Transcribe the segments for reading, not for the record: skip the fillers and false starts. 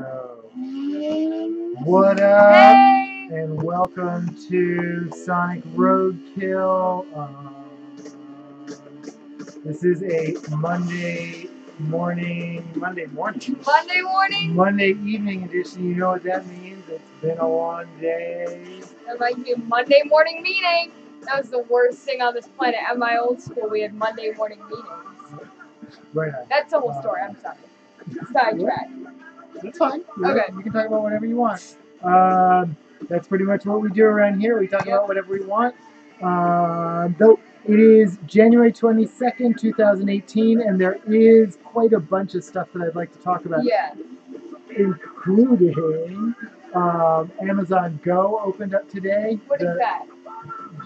So, what up? Hey! And welcome to Sonic Roadkill. This is a Monday morning, Monday morning? Monday evening edition. You know what that means? It's been a long day. That might be a Monday morning meeting. That was the worst thing on this planet. At my old school, we had Monday morning meetings. Right on. That's the whole story. I'm sorry. Sidetrack. That's fine. Okay. You can talk about whatever you want. That's pretty much what we do around here. We talk about whatever we want. Though it is January 22nd, 2018, and there is quite a bunch of stuff that I'd like to talk about. Yeah. Including Amazon Go opened up today. What is that?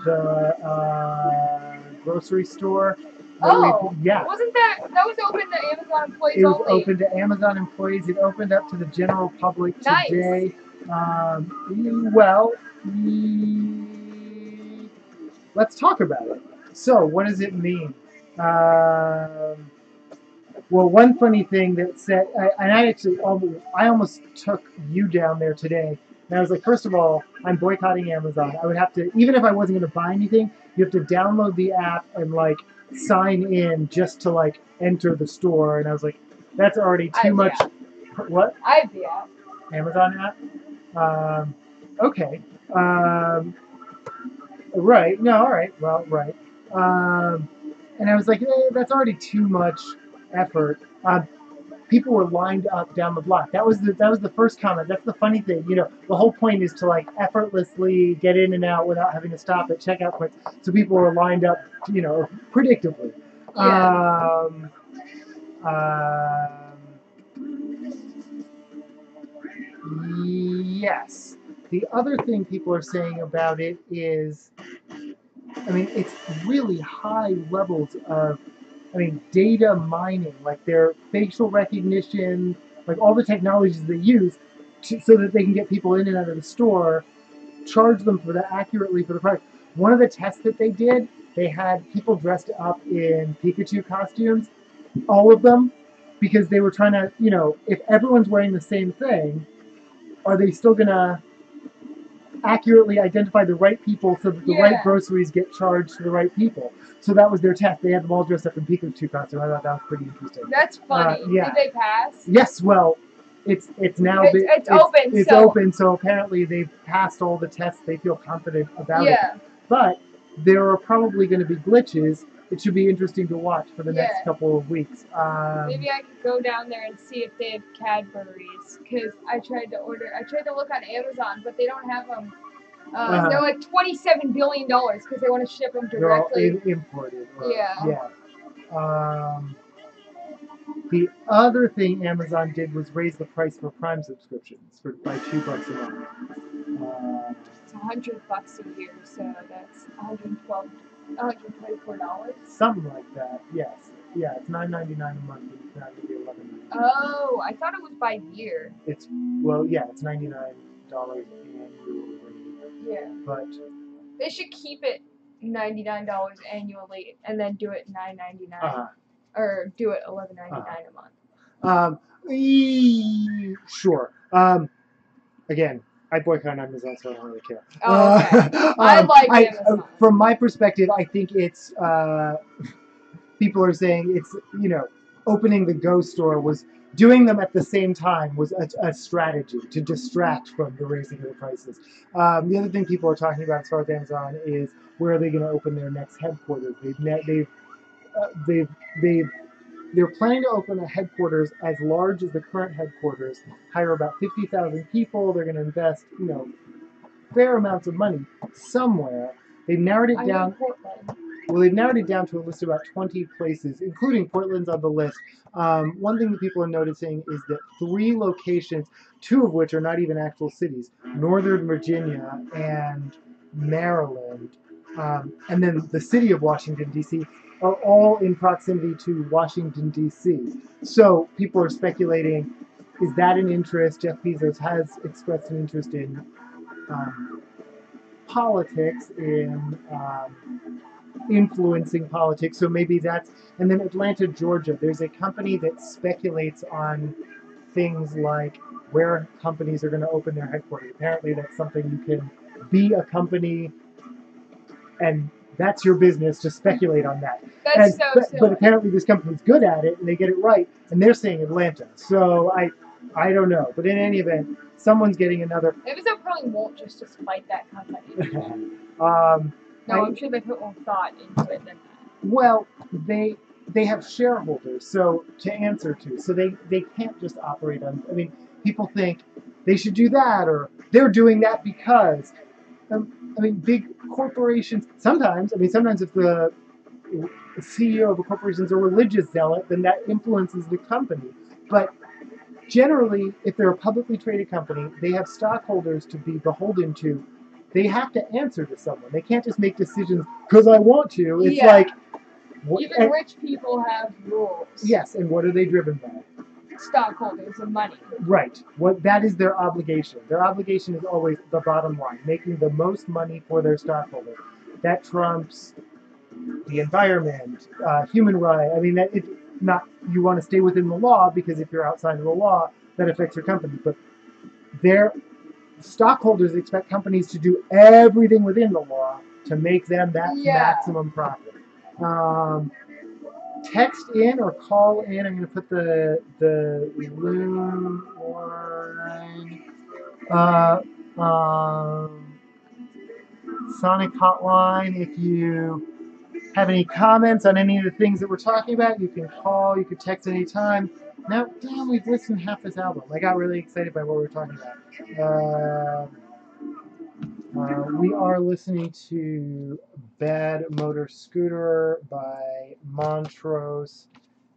The grocery store. Oh, yeah. Wasn't that was open to Amazon employees It was only? open to Amazon employees. It opened up to the general public today. Let's talk about it. So, what does it mean? Well, one funny thing that said, I almost took you down there today. And I was like, first of all, I'm boycotting Amazon. I would have to, even if I wasn't going to buy anything, you have to download the app and like sign in just to like enter the store. And I was like, that's already too much. What? I have the app. Amazon app? Okay. Right. No, all right. Well, right. And I was like, that's already too much effort. People were lined up down the block. That was the first comment. That's the funny thing. You know, the whole point is to like effortlessly get in and out without having to stop at checkout points. So people were lined up, you know, predictably. Yeah. Yes. The other thing people are saying about it is, I mean, it's really high levels of, data mining, like their facial recognition, like all the technologies they use so that they can get people in and out of the store, charge them for that accurately for the price. One of the tests that they did, they had people dressed up in Pikachu costumes, all of them, because they were trying to, you know, if everyone's wearing the same thing, are they still going to accurately identify the right people so that the right groceries get charged to the right people? So that was their test. They had them all dressed up in Pikachu costume. I thought that was pretty interesting. That's funny. Yeah. Did they pass? Yes. Well, it's now it's open. It's open. So apparently they've passed all the tests. They feel confident about it. But there are probably going to be glitches. It should be interesting to watch for the next couple of weeks. Maybe I could go down there and see if they have Cadbury's, because I tried to look on Amazon, but they don't have them. They're like $27 billion because they want to ship them directly. They're all imported. Yeah. The other thing Amazon did was raise the price for Prime subscriptions by $2 a month. It's $100 a year, so that's $124. Something like that. Yes. Yeah, it's $9.99 a month, and it's now going to be $11.99. Oh, I thought it was by year. It's $99 annually. Yeah. But they should keep it $99 annually and then do it $9.99. Or do it $11.99 a month. Sure. Again, I boycott Amazon, so I don't really care. Oh, okay. I like Amazon. From my perspective, I think it's people are saying it's, you know, opening the Go store was doing them at the same time was a strategy to distract from the raising of the prices. The other thing people are talking about as far as Amazon is where are they going to open their next headquarters? They're planning to open a headquarters as large as the current headquarters, hire about 50,000 people. They're going to invest, you know, fair amounts of money somewhere. They've narrowed it down. Well, they've narrowed it down to a list of about 20 places, including Portland's on the list. One thing that people are noticing is that 3 locations, 2 of which are not even actual cities, Northern Virginia and Maryland, and then the city of Washington, D.C., are all in proximity to Washington, D.C. So people are speculating, is that an interest? Jeff Bezos has expressed an interest in politics, in influencing politics, so maybe that's, and then Atlanta, Georgia, there's a company that speculates on things like where companies are going to open their headquarters. Apparently, that's something you can be a company, and that's your business to speculate on that. That's so silly. But apparently, this company's good at it, and they get it right, and they're saying Atlanta. So I don't know. But in any event, someone's getting another. Amazon probably won't just to spite that company. No, I'm sure they put more thought into it than that. Well, they have shareholders, so to answer to, so they can't just operate on. I mean, people think they should do that, or they're doing that because. I mean, big corporations. Sometimes if the CEO of a corporation is a religious zealot, then that influences the company. But generally, if they're a publicly traded company, they have stockholders to be beholden to. They have to answer to someone. They can't just make decisions because I want to. It's like even rich people have rules. Yes, and what are they driven by? Stockholders and money. Right. That is their obligation. Their obligation is always the bottom line, making the most money for their stockholders. That trumps the environment, human rights. I mean, that it's not you want to stay within the law because if you're outside of the law, that affects your company. But their stockholders expect companies to do everything within the law to make them that maximum profit. Text in or call in. I'm going to put the Loon Sonic Hotline. If you have any comments on any of the things that we're talking about, you can call. You can text anytime. Now, damn, we've listened to half this album. I got really excited by what we were talking about. We are listening to Bad Motor Scooter by Montrose.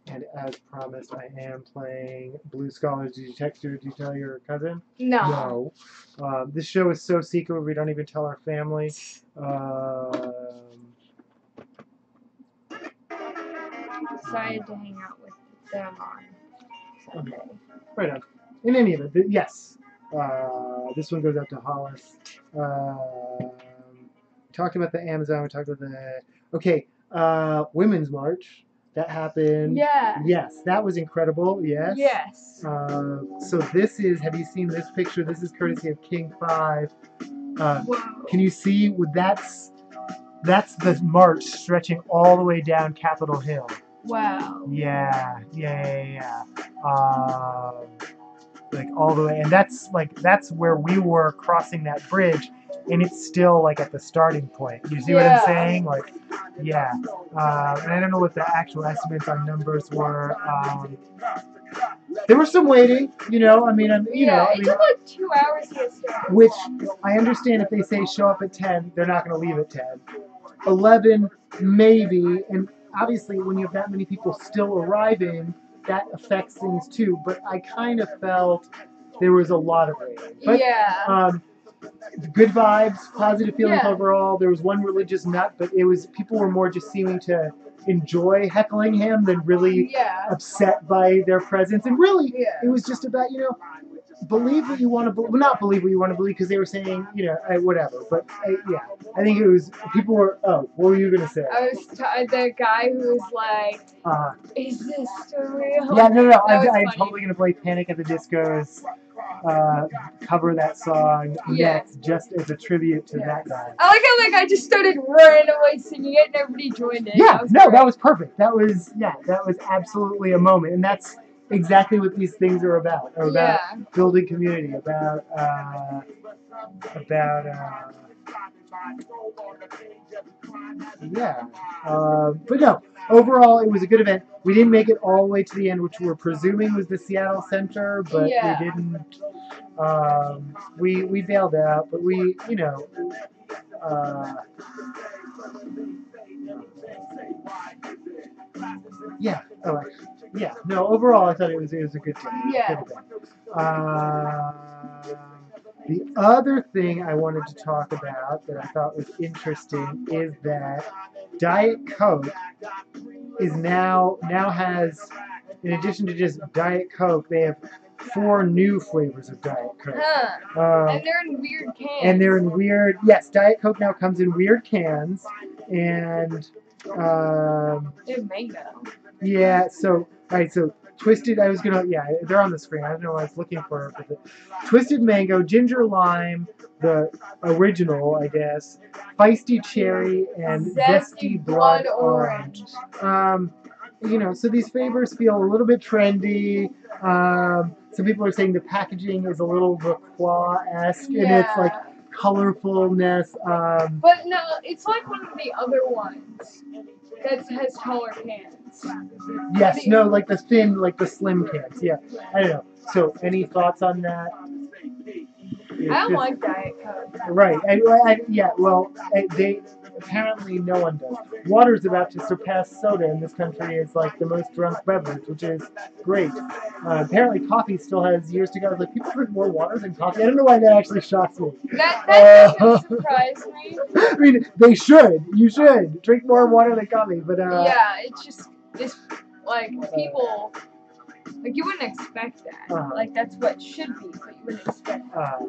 And as promised, I am playing Blue Scholars. Did you text her? Did you tell your cousin? No. No. This show is so secret, we don't even tell our family. Decided to hang out with them on Sunday. Okay. Right on. In any event, yes. This one goes out to Hollis. Talked about the Amazon. We talked about the... Okay. Women's March. That happened. Yeah. Yes, that was incredible. Yes. Yes. So this is, have you seen this picture? This is courtesy of King 5. Can you see? That's the march stretching all the way down Capitol Hill. Wow. Yeah. Like all the way, and that's where we were crossing that bridge, and it's still like at the starting point. You see what I'm saying? Like, yeah. And I don't know what the actual estimates on numbers were. There was some waiting, you know. I it took like 2 hours to get started. Which I understand if they say show up at 10, they're not going to leave at 10. 11, maybe, and obviously when you have that many people still arriving, that affects things too. But I kind of felt there was a lot of waiting. But, good vibes, positive feelings overall. There was one religious nut, but people were more just seeming to enjoy heckling him than really upset by their presence. And really, it was just about, believe what you want to believe. Well, not believe what you want to believe because they were saying, whatever. But I think it was, people were, what were you going to say? The guy who was like, is this surreal? Yeah, no. I'm totally going to play Panic at the Disco's cover that song next, just as a tribute to that guy. I like how that guy just started randomly singing it and everybody joined in. Yeah, that was perfect. That was absolutely a moment. And that's exactly what these things are about. Building community, about but no, overall it was a good event. We didn't make it all the way to the end, which we're presuming was the Seattle Center, but we didn't. We bailed out, but we, no, overall I thought it was a good day. Yeah. Good event. The other thing I wanted to talk about that I thought was interesting is that Diet Coke is now has, in addition to just Diet Coke, they have 4 new flavors of Diet Coke. And they're in weird cans. Yes, Diet Coke now comes in weird cans, and they have mango. Yeah, so Twisted, I was gonna, yeah, they're on the screen. I don't know what I was looking for. But Twisted Mango, Ginger Lime, the original, I guess, Feisty Cherry, and Zesty Blood Orange. So these flavors feel a little bit trendy. Some people are saying the packaging is a little LaCroix-esque, and it's like colorfulness. But no, it's like one of the other ones that has taller cans. Yes, no, like the thin, like the slim cans. Yeah, I don't know. So, any thoughts on that? I don't like Diet Coke. Right. They apparently no one does. Water's about to surpass soda in this country as like the most drunk beverage, which is great. Apparently, coffee still has years to go. Like people drink more water than coffee. I don't know why that actually shocks me. That doesn't surprise me. I mean, they should. You should drink more water than coffee, but yeah, it's like people. Like, you wouldn't expect that. Like, that's what should be, but you wouldn't expect that.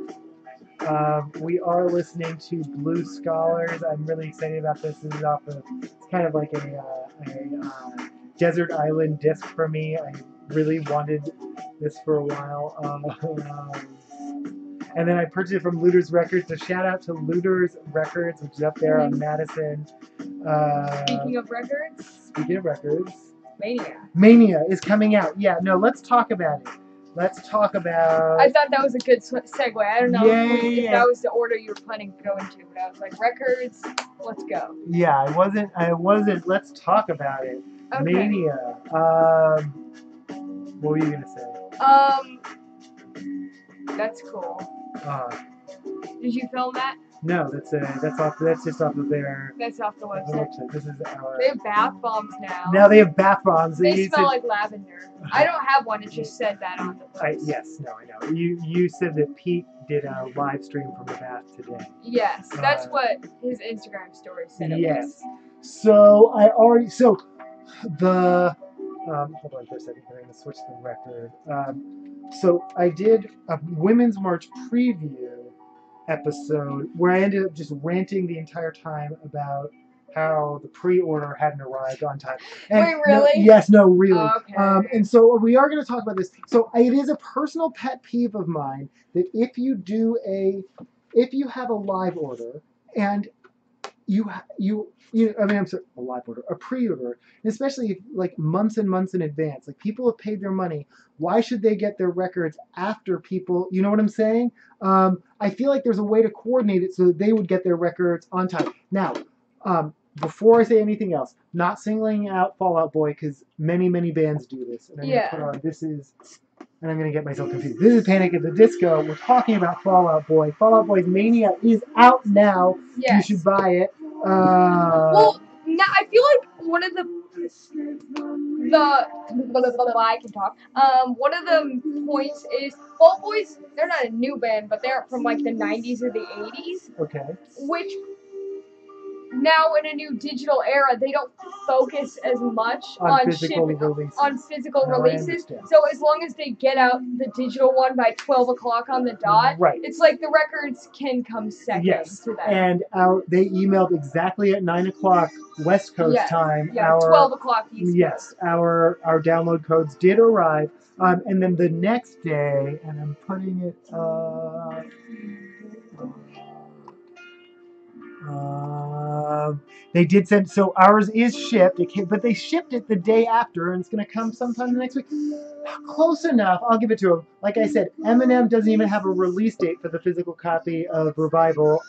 We are listening to Blue Scholars. I'm really excited about this. This is off of, it's kind of like a desert island disc for me. I really wanted this for a while. And then I purchased it from Looters Records. So shout out to Looters Records, which is up there on Madison. Speaking of records. Mania is coming out. Yeah, no, let's talk about it. Let's talk about... I thought that was a good segue. I don't know if that was the order you were planning to go into, but I was like, records, let's go. Yeah, I wasn't. Let's talk about it. Okay. Mania. What were you going to say? That's cool. Did you film that? No, that's just off of their... That's off the website. This is our... They have bath bombs now. Now they have bath bombs. They smell like lavender. I don't have one. It just said that on the post. Yes, no, I know. You said that Pete did a live stream from the bath today. Yes, that's what his Instagram story said. Yes. So the... hold on for a second. I'm going to switch the record. So I did a Women's March preview episode where I ended up just ranting the entire time about how the pre-order hadn't arrived on time. And wait, really? Really. Okay. And so we are going to talk about this. So it is a personal pet peeve of mine that if you have a live order and a pre-order, especially if, like months and months in advance, like people have paid their money. Why should they get their records after people? You know what I'm saying? I feel like there's a way to coordinate it so that they would get their records on time. Now, before I say anything else, not singling out Fall Out Boy because many bands do this. And I'm gonna put on and I'm going to get myself confused. This is Panic at the Disco. We're talking about Fall Out Boy. Fall Out Boy's Mania is out now. Yes. You should buy it. Well, now I feel like one of I can talk. One of the points is Fall Out Boys. They're not a new band, but they're from like the 90s or the 80s. Okay. Which now in a new digital era, they don't focus as much on physical releases. So as long as they get out the digital one by 12 o'clock on the dot, it's like the records can come second to that. And they emailed exactly at 9 o'clock West Coast time. Yeah, 12 o'clock East Coast. Yes, our download codes did arrive. And then the next day, and I'm putting it they did send, so ours is shipped, but they shipped it the day after, and it's going to come sometime the next week. Close enough, I'll give it to them. Like I said, Eminem doesn't even have a release date for the physical copy of Revival,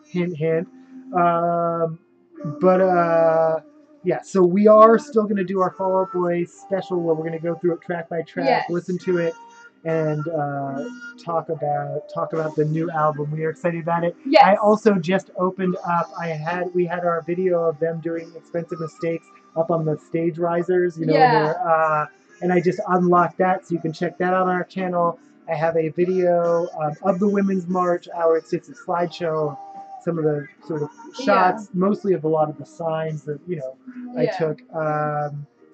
hint, hint. Yeah, so we are still going to do our Fall Out Boy special where we're going to go through it track by track, listen to it, and talk about the new album. We are excited about it. Yes. I also just opened up. We had our video of them doing Expensive Mistakes up on the stage risers, and I just unlocked that, so you can check that out on our channel. I have a video of the Women's March. It's a slideshow of some of the sort of shots, mostly of a lot of the signs that I took.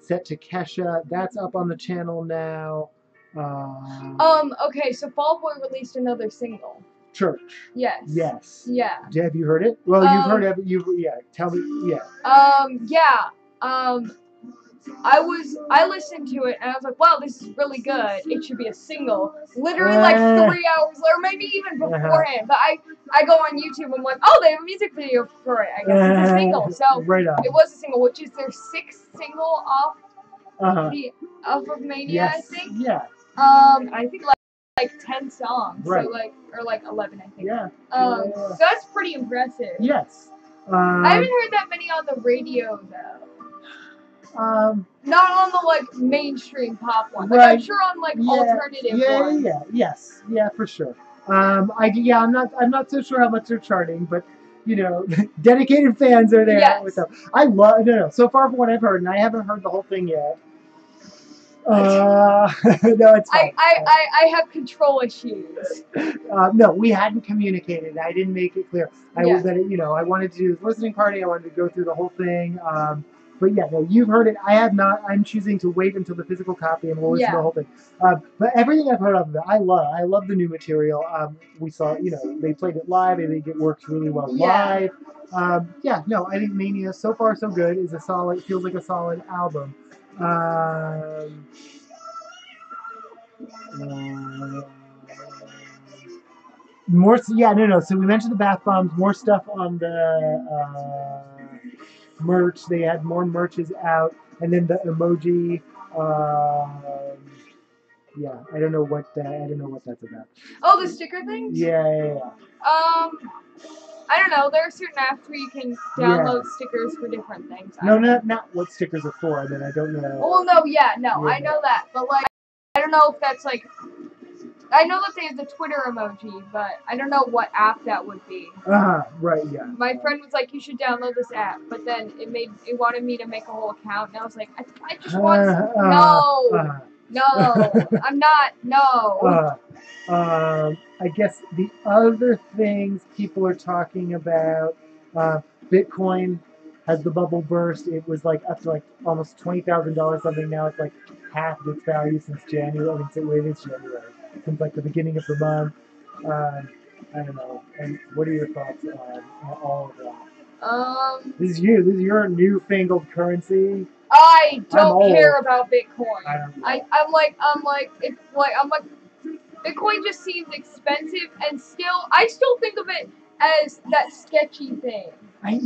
Set to Kesha. That's up on the channel now. Okay, so Fall Out Boy released another single. Church. Yes. Yes. Yeah. Have you heard it? Well, you've heard it. Tell me. Yeah. I listened to it and I was like, wow, this is really good. It should be a single. Literally like 3 hours or maybe even beforehand. But I go on YouTube and I'm like, oh, they have a music video for it. I guess it's a single. So it was a single, which is their 6th single off of Mania, I think. Yeah. I think like 10 songs. Right. So or like 11, I think. Yeah. So that's pretty impressive. Yes. I haven't heard that many on the radio though. Not on the like mainstream pop one. Like I'm sure on like alternative ones. Yeah, for sure. I'm not so sure how much they're charting, but you know, dedicated fans are there with them. I love so far from what I've heard, and I haven't heard the whole thing yet. No, it's fine. I have control issues. No, we hadn't communicated. I didn't make it clear. I wanted to do this listening party. I wanted to go through the whole thing. But yeah, no, you've heard it. I have not. I'm choosing to wait until the physical copy and we'll listen to the whole thing. But everything I've heard of it, I love. I love the new material. We saw, they played it live. I think it works really well live. I think Mania, so far so good, feels like a solid album. So we mentioned the bath bombs, more stuff on the merch. They had more merches out, and then the emoji. I don't know what that's about. Oh, the sticker things? Yeah. I don't know. There are certain apps where you can download stickers for different things. Not what stickers are for. I mean, I don't know. Well, no, I know that, but like, I don't know if that's like. I know that they have the Twitter emoji, but I don't know what app that would be. Right, yeah. My friend was like, you should download this app, but then it wanted me to make a whole account, and I was like, I just want no, I'm not, no. I guess the other things people are talking about, Bitcoin has the bubble burst. It was like up to like almost $20,000 something. Now it's like half its value since January. Since like the beginning of the month. I don't know. And what are your thoughts on all of that? This is your newfangled currency. I don't care about Bitcoin. I'm like Bitcoin just seems expensive, and I still think of it as that sketchy thing. I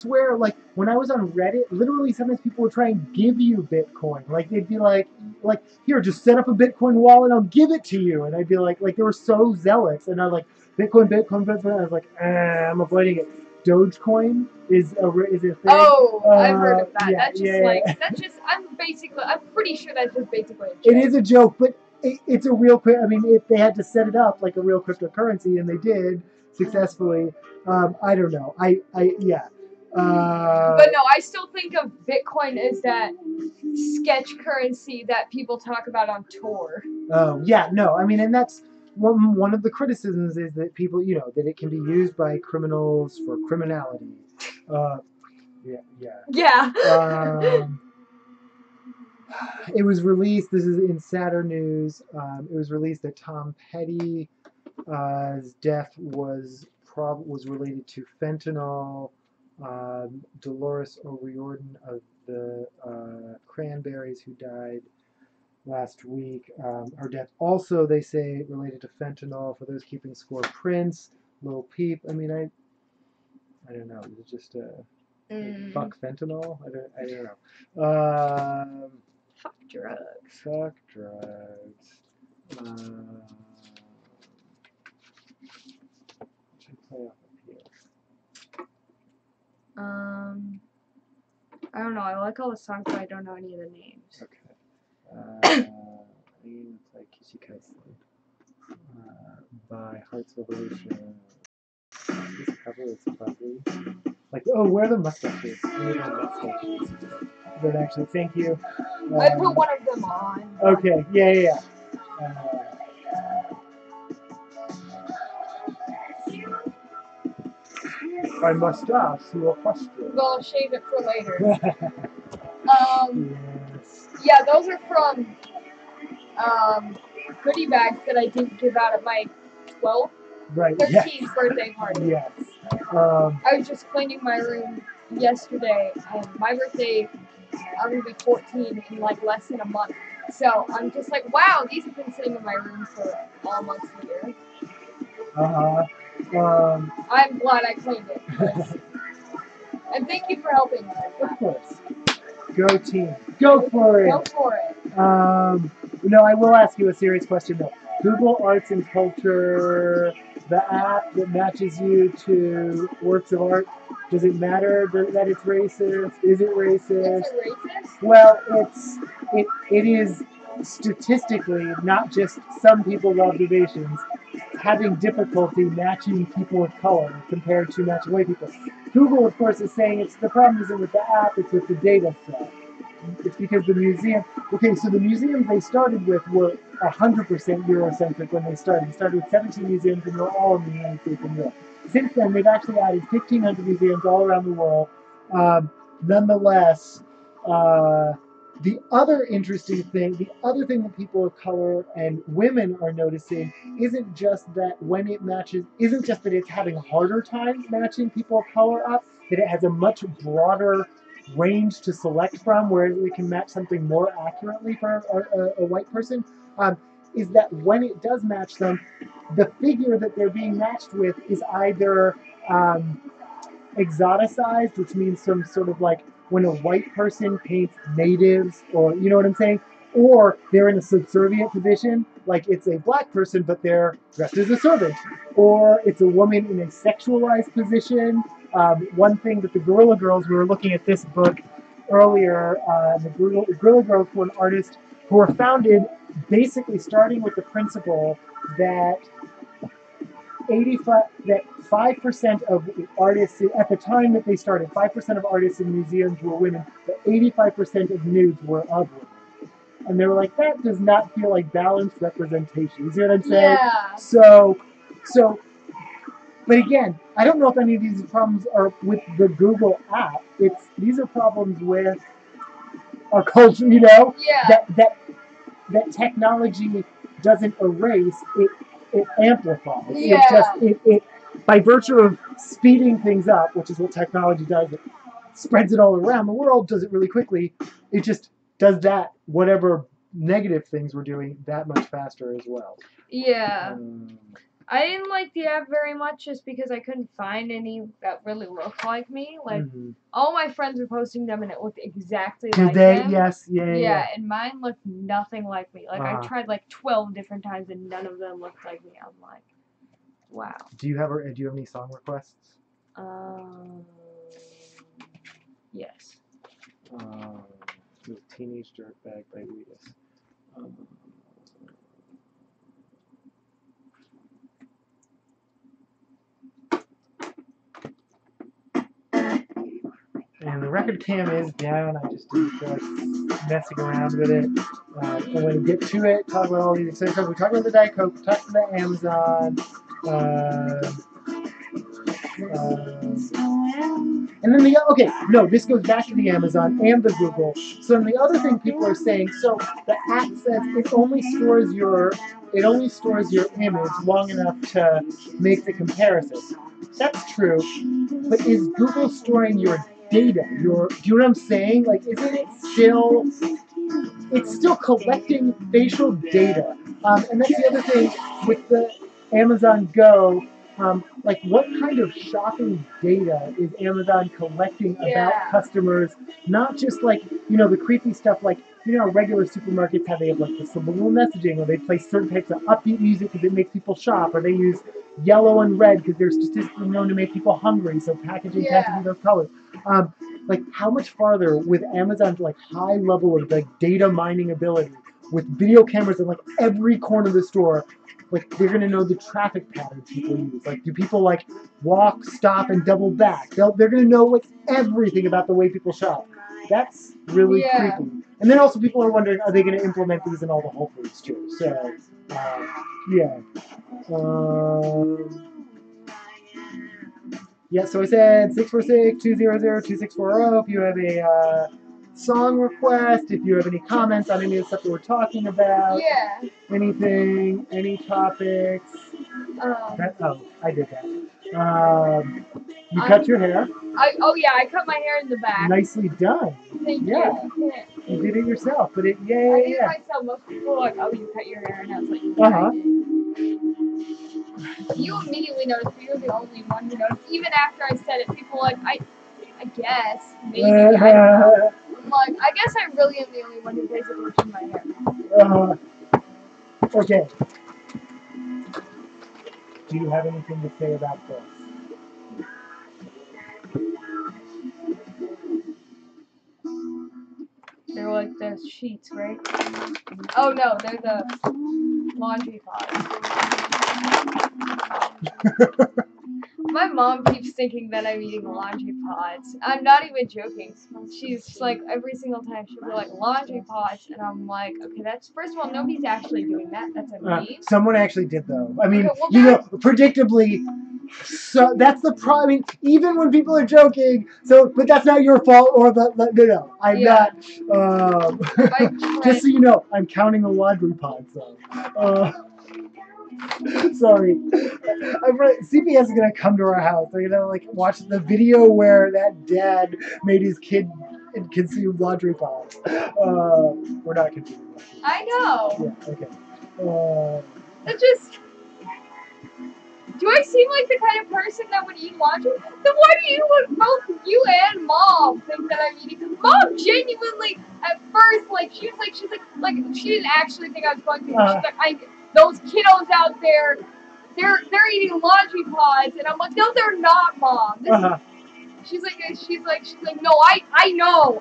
swear, like when I was on Reddit, literally sometimes people would try and give you Bitcoin. Like they'd be like here, just set up a Bitcoin wallet, I'll give it to you. And I'd be like they were so zealous, and I'm like Bitcoin. I was like, I'm avoiding it. Dogecoin is a thing. Oh, I've heard of that. I'm pretty sure that's just basically a joke. It is a joke, but it's a real. I mean, if they had to set it up like a real cryptocurrency, and they did successfully. I don't know. But no, I still think of Bitcoin as that sketch currency that people talk about on tour. Oh, yeah, no, I mean, and that's one of the criticisms is that people, that it can be used by criminals for criminality. Yeah. It was released, this is in sadder news, it was released that Tom Petty's death was related to fentanyl. Dolores O'Riordan of the Cranberries, who died last week. Her death also, they say, related to fentanyl. For those keeping score, Prince, Lil Peep. I mean, I don't know. Is it just fuck fentanyl? I don't know. Fuck drugs. Fuck drugs. Should play off of here. I don't know. I like all the songs, but I don't know any of the names. Okay. I'm going to play Kishikaze by Heart's Revolution. This cover is probably like, where are the mustaches? Where are the mustaches? But actually, thank you. I put one of them on. Okay. Yeah. My mustache, you are frustrated. Well, I'll shave it for later. Yes. Yeah, those are from goodie bags that I didn't give out at my 12th, 13th birthday party. Yes. I was just cleaning my room yesterday, and my birthday I'm gonna be 14 in like less than a month. So I'm just like, wow, these have been sitting in my room for almost a year. I'm glad I cleaned it. And thank you for helping me. Of course. Go team. Go for it. Go for it. No, I will ask you a serious question though. Google Arts and Culture, the app that matches you to works of art, does it matter that it's racist? Is it racist? Is it racist? Well, it is statistically, not just some people's observations, having difficulty matching people of color compared to matching white people. Google, of course, is saying the problem isn't with the app, it's with the data set. It's because the museum, okay, so the museums they started with were 100% Eurocentric when they started. They started with 17 museums and they were all in the United States and Europe. Since then, they've actually added 1,500 museums all around the world. Nonetheless, the other interesting thing, the other thing that people of color and women are noticing isn't just that it's having a harder time matching people of color up, that it has a much broader range to select from where we can match something more accurately for a white person, is that when it does match them, the figure that they're being matched with is either exoticized, which means some sort of like when a white person paints natives, or you know what I'm saying, or they're in a subservient position, like it's a black person but they're dressed as a servant, or it's a woman in a sexualized position. One thing that the Gorilla Girls, we were looking at this book earlier, the Gorilla Girls were an artist who were founded basically starting with the principle that 5% of artists at the time that they started, 5% of artists in museums were women, but 85% of nudes were of women. And they were like, that does not feel like balanced representation. You see what I'm saying? Yeah. So, but again, I don't know if any of these problems are with the Google app. These are problems with our culture, you know? Yeah. That technology doesn't erase, it amplifies. Yeah. It by virtue of speeding things up, which is what technology does, it spreads it all around the world, does it really quickly. It just does that, whatever negative things we're doing, that much faster as well. Yeah. I didn't like the app very much just because I couldn't find any that really looked like me. Like, all my friends were posting them and it looked exactly like them. Yes, yeah. And mine looked nothing like me. Like, I tried like 12 different times and none of them looked like me. I'm like, wow. Do you have any song requests? Yes. Teenage Dirtbag by Wheatus. And the record cam is down. I just didn't feel like messing around with it. I'm going to get to it, talk about all these exciting stuff. We talked about the Diet Coke, we talked about Amazon. And then this goes back to the Amazon and the Google. So then the other thing people are saying, so the app says it only stores your image long enough to make the comparison. That's true, but is Google storing your data? Do you know what I'm saying? Like, isn't it still? It's still collecting facial data, and that's the other thing with the Amazon Go. Like, what kind of shopping data is Amazon collecting about customers? Not just like, the creepy stuff like, regular supermarkets, how they have like the subliminal messaging, or they play certain types of upbeat music because it makes people shop, or they use yellow and red because they're statistically known to make people hungry, so packaging tends to be those colors. Like, how much farther with Amazon's like high level of like data mining ability, with video cameras in like every corner of the store, like they're gonna know the traffic patterns people use. Like, do people like walk, stop, and double back? They're gonna know like everything about the way people shop. That's really creepy. And then also people are wondering, are they gonna implement these in all the Whole Foods too? So, yeah. Yeah, so I said 646-200-2640 if you have a song request, if you have any comments on any of the stuff that we're talking about. Yeah. Anything, any topics. I did that. You cut your hair. I cut my hair in the back. Nicely done. Thank Yeah. you. You did it yourself, but it, I did it myself. Most people are like, oh, you cut your hair, and I was like, yeah, I did. You immediately noticed, but you're the only one who noticed. Even after I said it, people were like, I guess, maybe, I don't know. I'm like, I guess I really am the only one who pays attention to my hair. Okay. Do you have anything to say about this? They're like the sheets, right? Oh no, they're the laundry pods. My mom keeps thinking that I'm eating laundry pods. I'm not even joking. She's just like, every single time she'll be like, laundry pods, and I'm like, okay, that's, first of all, nobody's actually doing that. That's a meme. Someone actually did though. I mean, Okay, well, you know, predictably. So that's the problem. I mean, even when people are joking. So, but that's not your fault or no. I'm not. Just so you know, I'm counting the laundry pods though. Sorry. CPS is gonna come to our house. They're gonna like watch the video where that dad made his kid consume laundry pods. We're not consuming. I know. Yeah. Okay. It's just. Do I seem like the kind of person that would eat laundry? Then why do you, both you and Mom, think that I'm eating? Mom genuinely, at first, like, she's like, she didn't actually think I was going to. She's like, those kiddos out there, they're eating laundry pods, and I'm like, no, they're not, Mom. She's like, no, I know.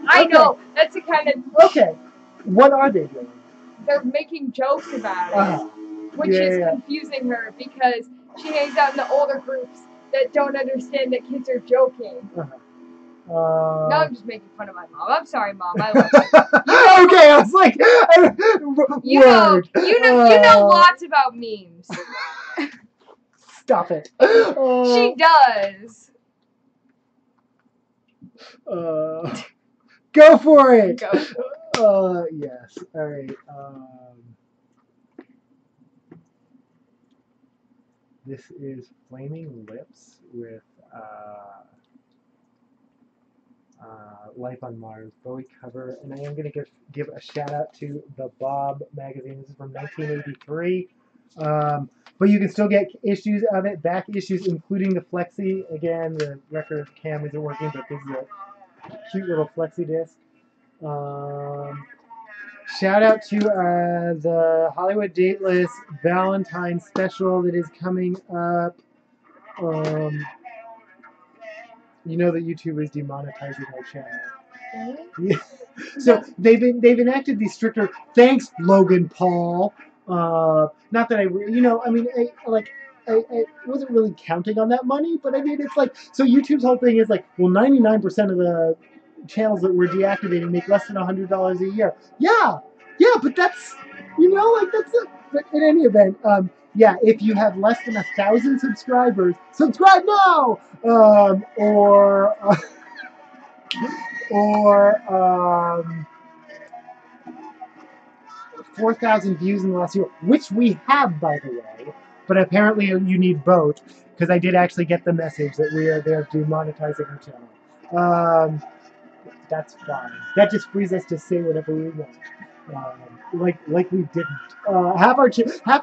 That's the kind of. Okay. What are they doing? They're making jokes about it, which is confusing her because she hangs out in the older groups that don't understand that kids are joking. No, I'm just making fun of my mom. I'm sorry, Mom. I love you. Okay, I was like, you know lots about memes. Stop it. She does. Go for it. Go for it. Yes. All right. This is Flaming Lips with Life on Mars Bowie cover, and I am going to give a shout out to the Bob magazine. This is from 1983. But you can still get issues of it, back issues, including the Flexi. Again, the record cam isn't working, but this is a cute little Flexi disc. Shout out to the Hollywood Dateless Valentine special that is coming up. You know that YouTube is demonetizing our channel. Yeah. So they've enacted these stricter. Thanks, Logan Paul. Not that I wasn't really counting on that money, but I mean, it's like, so YouTube's whole thing is like, well, 99% of the channels that we're deactivating make less than $100 a year. Yeah, but that's, but in any event, if you have less than 1,000 subscribers, subscribe now! Or 4,000 views in the last year, which we have, by the way, but apparently you need both, because I did actually get the message that they're demonetizing our channel. That's fine. That just frees us to say whatever we want. Like we didn't. Half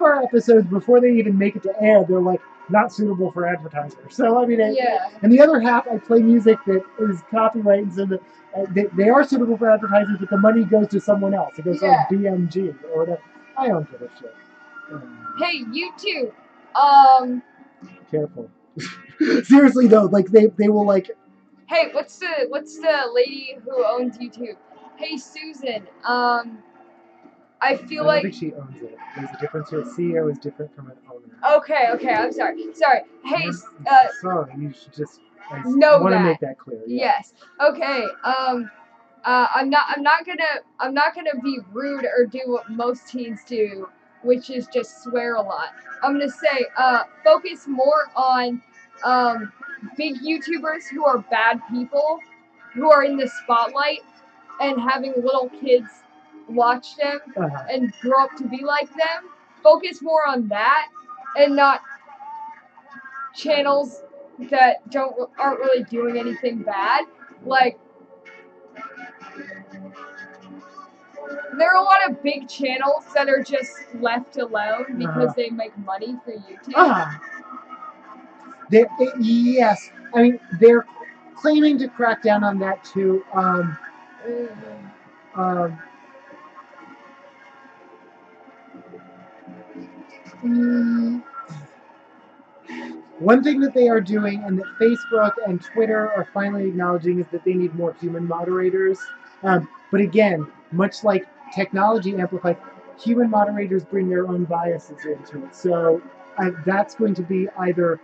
our episodes, before they even make it to air, they're like not suitable for advertisers. So I mean, and the other half, I play music that is copyrighted, so that they are suitable for advertisers, but the money goes to someone else. It goes to like BMG or whatever. I don't give a shit. Hey, YouTube. Careful. Seriously though, like they will like. Hey, what's the lady who owns YouTube? Hey, Susan. I feel like. I don't think she owns it. There's a difference here. CEO is different from an owner. Okay, I'm sorry. Hey, sorry, you should just want to make that clear. Yeah. Yes. Okay. I'm not gonna be rude or do what most teens do, which is just swear a lot. I'm gonna say, focus more on big YouTubers who are bad people, who are in the spotlight, and having little kids watch them and grow up to be like them. Focus more on that, and not channels that aren't really doing anything bad. Like, There are a lot of big channels that are just left alone because they make money for YouTube. Yes, I mean they're claiming to crack down on that too. One thing that they are doing, and that Facebook and Twitter are finally acknowledging, is that they need more human moderators. But again, much like technology amplifies, human moderators bring their own biases into it. So that's going to be either